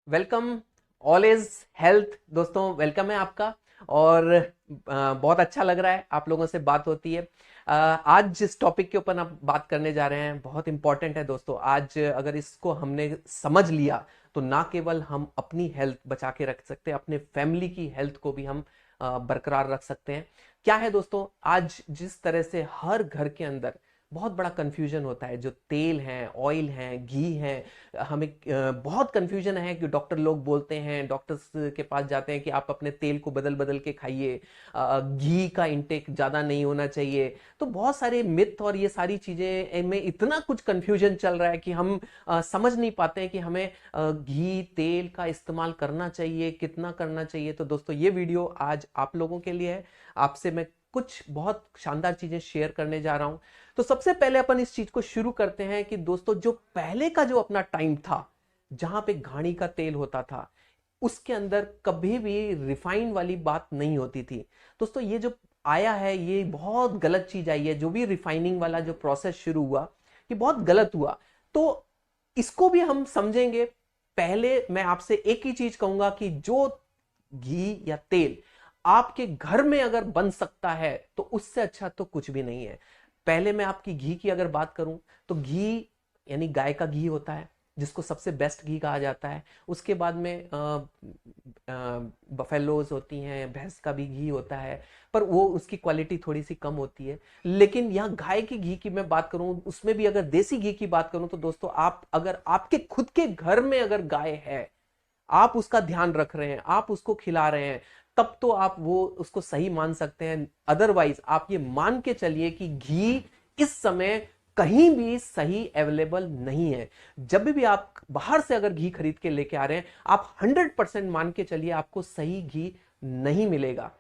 Welcome. All is health दोस्तों, welcome है आपका। और बहुत अच्छा लग रहा है आप लोगों से बात होती है। आज जिस टॉपिक के ऊपर हम बात करने जा रहे हैं बहुत इंपॉर्टेंट है दोस्तों। आज अगर इसको हमने समझ लिया तो ना केवल हम अपनी हेल्थ बचा के रख सकते हैं, अपने फैमिली की हेल्थ को भी हम बरकरार रख सकते हैं। क्या है दोस्तों, आज जिस तरह से हर घर के अंदर बहुत बड़ा कंफ्यूजन होता है, जो तेल हैं, ऑयल हैं, घी हैं, हमें बहुत कंफ्यूजन है कि डॉक्टर लोग बोलते हैं, डॉक्टर्स के पास जाते हैं कि आप अपने तेल को बदल बदल के खाइए, घी का इंटेक ज़्यादा नहीं होना चाहिए। तो बहुत सारे मिथ और ये सारी चीज़ें में इतना कुछ कंफ्यूजन चल रहा है कि हम समझ नहीं पाते हैं कि हमें घी तेल का इस्तेमाल करना चाहिए, कितना करना चाहिए। तो दोस्तों ये वीडियो आज आप लोगों के लिए है। आपसे मैं कुछ बहुत शानदार चीजें शेयर करने जा रहा हूं। तो सबसे पहले अपन इस चीज को शुरू करते हैं कि दोस्तों जो पहले का जो अपना टाइम था, जहां पे घानी का तेल होता था, उसके अंदर कभी भी रिफाइंड वाली बात नहीं होती थी। दोस्तों ये जो आया है ये बहुत गलत चीज आई है। जो भी रिफाइनिंग वाला जो प्रोसेस शुरू हुआ ये बहुत गलत हुआ। तो इसको भी हम समझेंगे। पहले मैं आपसे एक ही चीज कहूंगा कि जो घी या तेल आपके घर में अगर बन सकता है तो उससे अच्छा तो कुछ भी नहीं है। पहले मैं आपकी घी की अगर बात करूं तो घी यानी गाय का घी होता है, जिसको सबसे बेस्ट घी कहा जाता है। उसके बाद में बफेलोज होती हैं, भैंस का भी घी होता है, पर वो उसकी क्वालिटी थोड़ी सी कम होती है। लेकिन यहाँ गाय की घी की मैं बात करूं, उसमें भी अगर देसी घी की बात करूं तो दोस्तों आप अगर आपके खुद के घर में अगर गाय है, आप उसका ध्यान रख रहे हैं, आप उसको खिला रहे हैं, तब तो आप वो उसको सही मान सकते हैं। अदरवाइज आप ये मान के चलिए कि घी इस समय कहीं भी सही अवेलेबल नहीं है। जब भी आप बाहर से अगर घी खरीद के लेके आ रहे हैं, आप 100% मान के चलिए आपको सही घी नहीं मिलेगा।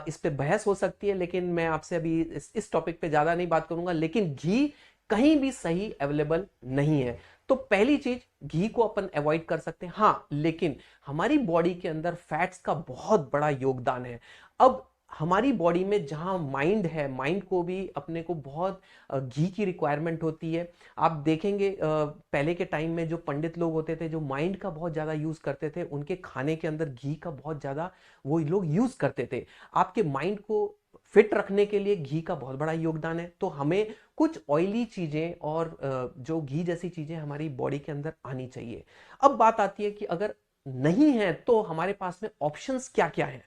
इस पे बहस हो सकती है, लेकिन मैं आपसे अभी इस टॉपिक पे ज्यादा नहीं बात करूंगा। लेकिन घी कहीं भी सही अवेलेबल नहीं है। तो पहली चीज, घी को अपन अवॉइड कर सकते हैं, हाँ, लेकिन हमारी बॉडी के अंदर फैट्स का बहुत बड़ा योगदान है। अब हमारी बॉडी में जहां माइंड है, माइंड को भी अपने को बहुत घी की रिक्वायरमेंट होती है। आप देखेंगे पहले के टाइम में जो पंडित लोग होते थे, जो माइंड का बहुत ज्यादा यूज करते थे, उनके खाने के अंदर घी का बहुत ज्यादा वो लोग यूज करते थे। आपके माइंड को फिट रखने के लिए घी का बहुत बड़ा योगदान है। तो हमें कुछ ऑयली चीजें और जो घी जैसी चीजें हमारी बॉडी के अंदर आनी चाहिए। अब बात आती है कि अगर नहीं है तो हमारे पास में ऑप्शंस क्या क्या हैं।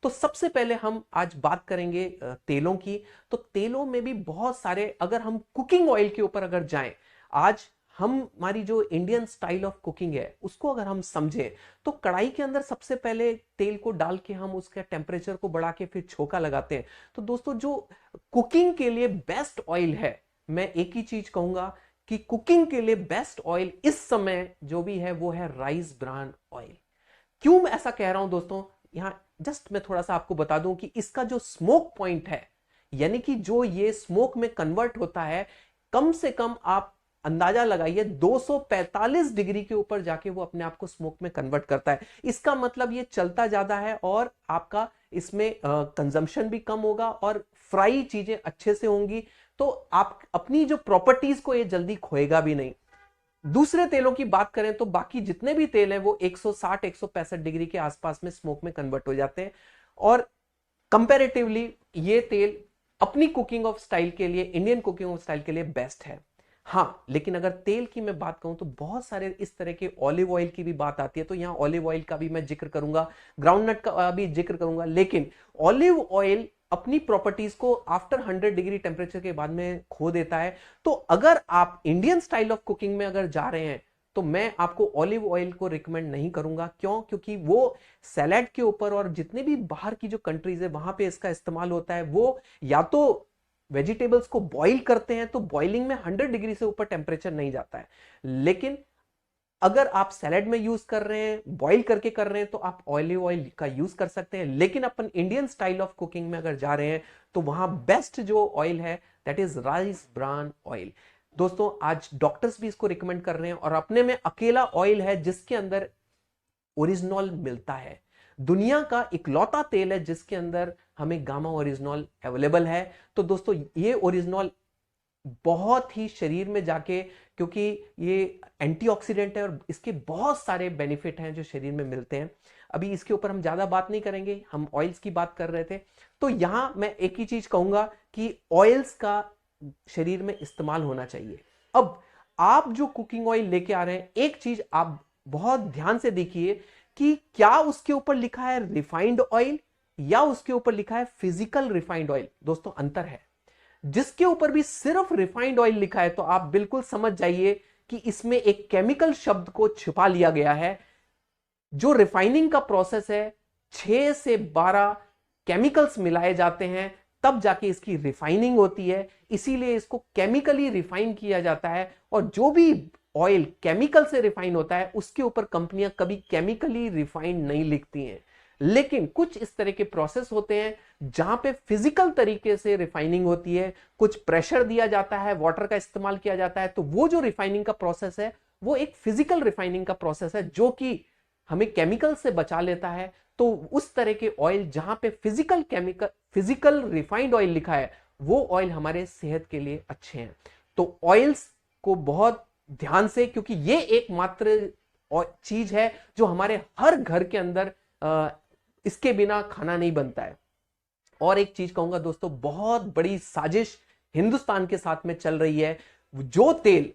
तो सबसे पहले हम आज बात करेंगे तेलों की। तो तेलों में भी बहुत सारे, अगर हम कुकिंग ऑयल के ऊपर अगर जाएं, आज हम हमारी जो इंडियन स्टाइल ऑफ कुकिंग है उसको अगर हम समझें, तो कढ़ाई के अंदर सबसे पहले तेल को डाल के हम उसके टेम्परेचर को बढ़ा के फिर छोका लगाते हैं। तो दोस्तों जो कुकिंग के लिए बेस्ट ऑयल है, मैं एक ही चीज कहूंगा कि कुकिंग के लिए बेस्ट ऑयल इस समय जो भी है वो है राइस ब्रान ऑयल। क्यों मैं ऐसा कह रहा हूं दोस्तों, यहां जस्ट मैं थोड़ा सा आपको बता दूं कि इसका जो स्मोक पॉइंट है, यानी कि जो ये स्मोक में कन्वर्ट होता है, कम से कम आप अंदाजा लगाइए 245 डिग्री के ऊपर जाके वो अपने आप को स्मोक में कन्वर्ट करता है। इसका मतलब ये चलता ज्यादा है और आपका इसमें कंजम्पशन भी कम होगा और फ्राई चीजें अच्छे से होंगी। तो आप अपनी जो प्रॉपर्टीज को ये जल्दी खोएगा भी नहीं। दूसरे तेलों की बात करें तो बाकी जितने भी तेल हैं वो 160 165 डिग्री के आसपास में स्मोक में कन्वर्ट हो जाते हैं। और कंपैरेटिवली ये तेल अपनी कुकिंग ऑफ स्टाइल के लिए, इंडियन कुकिंग ऑफ स्टाइल के लिए बेस्ट है। हाँ, लेकिन अगर तेल की मैं बात कहूं तो बहुत सारे इस तरह के, ऑलिव ऑयल की भी बात आती है, तो यहां ऑलिव ऑयल का भी मैं जिक्र करूंगा, ग्राउंडनट का भी जिक्र करूंगा। लेकिन ऑलिव ऑयल अपनी प्रॉपर्टीज को आफ्टर 100 डिग्री टेम्परेचर के बाद में खो देता है। तो अगर आप इंडियन स्टाइल ऑफ कुकिंग में अगर जा रहे हैं तो मैं आपको ऑलिव ऑयल को रिकमेंड नहीं करूंगा। क्यों? क्योंकि वो सैलेड के ऊपर और जितने भी बाहर की जो कंट्रीज है वहां पे इसका इस्तेमाल होता है, वो या तो वेजिटेबल्स को बॉईल करते हैं, तो बॉइलिंग में 100 डिग्री से ऊपर टेम्परेचर नहीं जाता है। लेकिन अगर आप सैलेड में यूज कर रहे हैं, बॉईल करके कर रहे हैं, तो आप ऑलिव ऑयल का यूज कर सकते हैं। लेकिन अपन इंडियन स्टाइल ऑफ कुकिंग में अगर जा रहे हैं तो वहां बेस्ट जो ऑयल है that is rice bran oil. दोस्तों आज डॉक्टर्स भी इसको रिकमेंड कर रहे हैं और अपने में अकेला ऑयल है जिसके अंदर ओरिजिनॉल मिलता है। दुनिया का इकलौता तेल है जिसके अंदर हमें गामा ओरिजिनॉल अवेलेबल है। तो दोस्तों ये ओरिजिनॉल बहुत ही शरीर में जाके, क्योंकि ये एंटीऑक्सीडेंट है और इसके बहुत सारे बेनिफिट हैं जो शरीर में मिलते हैं। अभी इसके ऊपर हम ज्यादा बात नहीं करेंगे, हम ऑयल्स की बात कर रहे थे। तो यहां मैं एक ही चीज कहूंगा कि ऑयल्स का शरीर में इस्तेमाल होना चाहिए। अब आप जो कुकिंग ऑयल लेके आ रहे हैं, एक चीज आप बहुत ध्यान से देखिए कि क्या उसके ऊपर लिखा है रिफाइंड ऑयल या उसके ऊपर लिखा है फिजिकल रिफाइंड ऑयल। दोस्तों अंतर है। जिसके ऊपर भी सिर्फ रिफाइंड ऑयल लिखा है तो आप बिल्कुल समझ जाइए कि इसमें एक केमिकल शब्द को छिपा लिया गया है। जो रिफाइनिंग का प्रोसेस है, 6 से 12 केमिकल्स मिलाए जाते हैं, तब जाके इसकी रिफाइनिंग होती है। इसीलिए इसको केमिकली रिफाइन किया जाता है। और जो भी ऑयल केमिकल से रिफाइन होता है उसके ऊपर कंपनियां कभी केमिकली रिफाइंड नहीं लिखती हैं। लेकिन कुछ इस तरह के प्रोसेस होते हैं जहां पे फिजिकल तरीके से रिफाइनिंग होती है, कुछ प्रेशर दिया जाता है, वाटर का इस्तेमाल किया जाता है। तो वो जो रिफाइनिंग का प्रोसेस है वो एक फिजिकल रिफाइनिंग का प्रोसेस है जो कि हमें केमिकल से बचा लेता है। तो उस तरह के ऑयल जहां पे फिजिकल रिफाइंड ऑयल लिखा है, वो ऑयल हमारे सेहत के लिए अच्छे हैं। तो ऑयल्स को बहुत ध्यान से, क्योंकि ये एकमात्र चीज है जो हमारे हर घर के अंदर इसके बिना खाना नहीं बनता है। और एक चीज कहूंगा दोस्तों, बहुत बड़ी साजिश हिंदुस्तान के साथ में चल रही है। जो तेल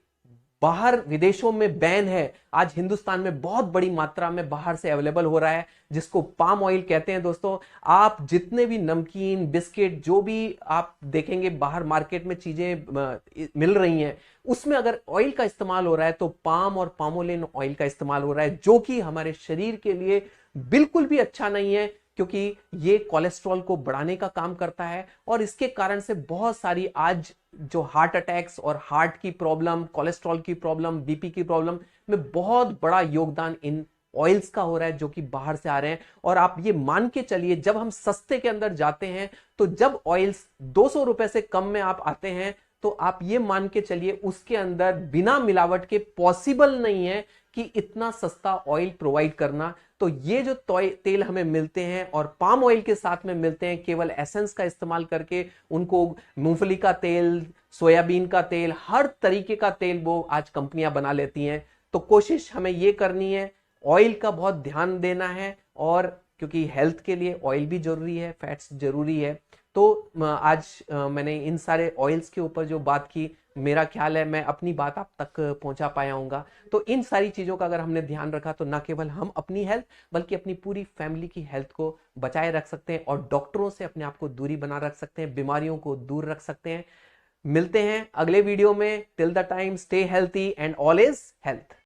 बाहर विदेशों में बैन है, आज हिंदुस्तान में बहुत बड़ी मात्रा में बाहर से अवेलेबल हो रहा है, जिसको पाम ऑयल कहते हैं। दोस्तों आप जितने भी नमकीन, बिस्किट, जो भी आप देखेंगे बाहर मार्केट में चीजें मिल रही हैं, उसमें अगर ऑयल का इस्तेमाल हो रहा है तो पाम और पामोलिन ऑयल का इस्तेमाल हो रहा है, जो कि हमारे शरीर के लिए बिल्कुल भी अच्छा नहीं है, क्योंकि ये कोलेस्ट्रॉल को बढ़ाने का काम करता है। और इसके कारण से बहुत सारी आज जो हार्ट अटैक्स और हार्ट की प्रॉब्लम, कोलेस्ट्रॉल की प्रॉब्लम, बीपी की प्रॉब्लम में बहुत बड़ा योगदान इन ऑयल्स का हो रहा है जो कि बाहर से आ रहे हैं। और आप ये मान के चलिए, जब हम सस्ते के अंदर जाते हैं, तो जब ऑयल्स 200 रुपए से कम में आप आते हैं, तो आप ये मान के चलिए उसके अंदर बिना मिलावट के पॉसिबल नहीं है कि इतना सस्ता ऑयल प्रोवाइड करना। तो ये जो तेल हमें मिलते हैं और पाम ऑयल के साथ में मिलते हैं, केवल एसेंस का इस्तेमाल करके उनको मूंगफली का तेल, सोयाबीन का तेल, हर तरीके का तेल वो आज कंपनियां बना लेती हैं। तो कोशिश हमें ये करनी है, ऑयल का बहुत ध्यान देना है। और क्योंकि हेल्थ के लिए ऑयल भी जरूरी है, फैट्स जरूरी है। तो आज मैंने इन सारे ऑयल्स के ऊपर जो बात की, मेरा ख्याल है मैं अपनी बात आप तक पहुंचा पाया हूंगा। तो इन सारी चीजों का अगर हमने ध्यान रखा तो ना केवल हम अपनी हेल्थ बल्कि अपनी पूरी फैमिली की हेल्थ को बचाए रख सकते हैं और डॉक्टरों से अपने आप को दूरी बना रख सकते हैं, बीमारियों को दूर रख सकते हैं। मिलते हैं अगले वीडियो में। Till the time, stay healthy and all is health.